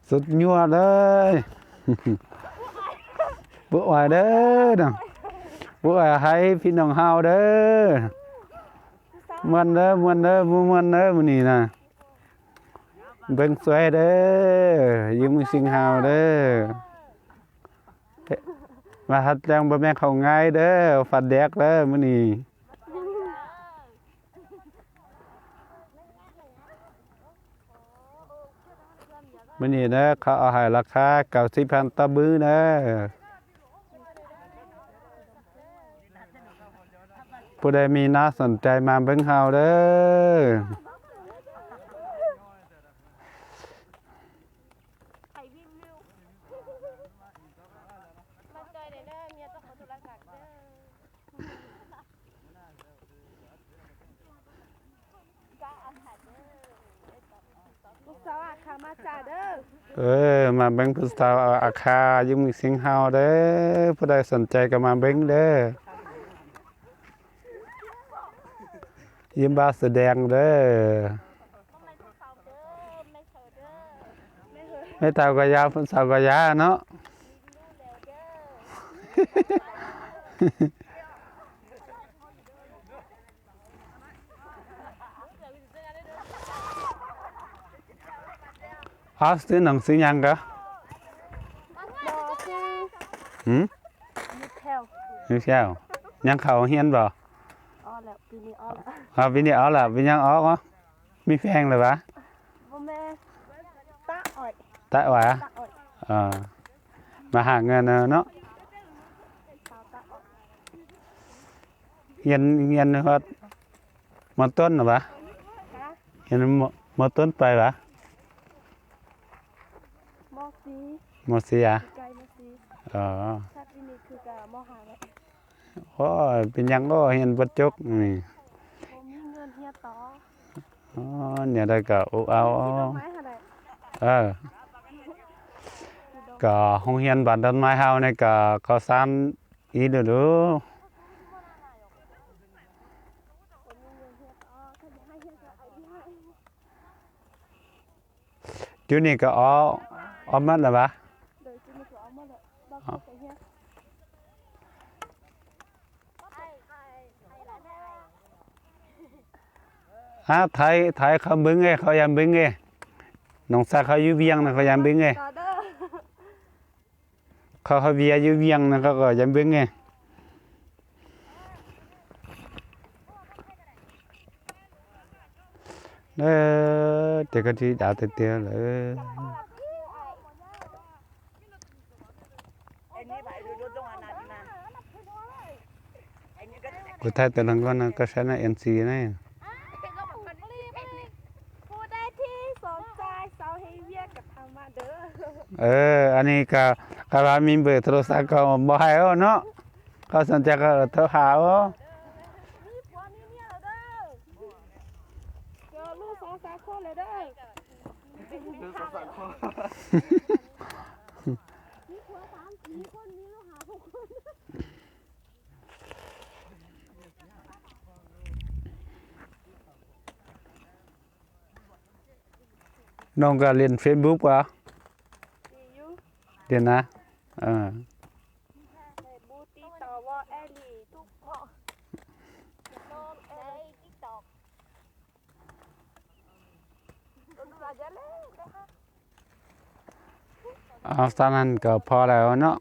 สุดยั่วเลยบุอ้อยเด้อนะบุอ้อยให้พี่น้องเฮาเด้อมันเด้อมันเด้อมันเด้อมื้อนี้นะเบิ่งสวยเด้อยิ้มสิงเฮาเด้อมาฮัดจังบ่แม่นเข้าง่ายเด้อฟัดแดกเด้อมื้อนี้มื้อนี้เด้อเขาเอาให้ราคา90,000ต่อมื้อเด้อผู้ใดมีน่าสนใจมาเบิ่งเฮาเด้อลูกสาวอาคามาจ่าเด้อมาเบิ่งผู้สาวอาคาอยู่มีสิงเฮาเด้อผู้ใดสนใจก็มาเบิ่งเด้อยิ้มบาแสดงเด้อไม่เท่าก็ยาวผู้สาวก็ยาเนาะซื้อหนังซื้อยังกะบอคือหืมมีแถว อยู่เช้ายังเข้าเฮียนบ่อ้อแล้วปีนี้อ้อแล้ว วินี่เอาล่ะวิยังออกเหรอมีแฟนเลยวะบ่แม่ตาอ้อย ตะหวะตาอ้อย มาหาเงินเนาะสาวตาอ้อย เรียนฮอดมอต้นเหรอวะ ฮะ เรียนมอต้นไปวะ มอซี มอเสีย ไกลมอซี อ๋อ ถ้าปีนี้คือกะมอหาแล้ว โอ้ยเป็นยังก็เรียนบ่จบนี่ บ่มีเงินเฮียต่อ อ๋อเนี่ยได้ก็เอา ที่ดอกไม้หาได้ ก็โรงเรียนบ้านต้นไม้เฮานี่ก็ก่อสร้างอีกเด้อบ่มีเงินเฮียต่อถ้าจะให้เฮียก็เอาที่ให้ อยู่นี่ก็เอามันล่ะวะ โดยที่มีตัวเอามาแล้วบ่เข้าไปเฮีย ไทยเขาบึงไงเขายามบึงไงน้องสาวเขาอยู่เวียงนะเขายามบึงไง ต่อเด้อ เขาเวียอยู่เวียงนะเขาก็ยามบึงไงแต่ก็ที่ดาวเตี้ยๆเลยกูไทยแต่ละคนก็ใช้ใน NC นะ ผู้ใดที่สนใจเสาให้เวียกกับทางมาเด้อ อันนี้ก็ว่ามีเบอร์โทรศัพท์ก็บ่ให้เอาเนาะเขาสนใจก็โทรหาเอา มีผัวมีเมียแล้วเด้อเจอลูก2-3คนเลยเด้อมีผัว3-4คนมีลูก5-6คน น้องก็เล่น Facebook ป่ะ ดีอยู่ เรียนนะในบูติต่อว่าแอลี่ทุกพ่อโดนใน TikTok โดนราจะเล่นนะคะ เอาตอนนั้นก็พอแล้วเนาะ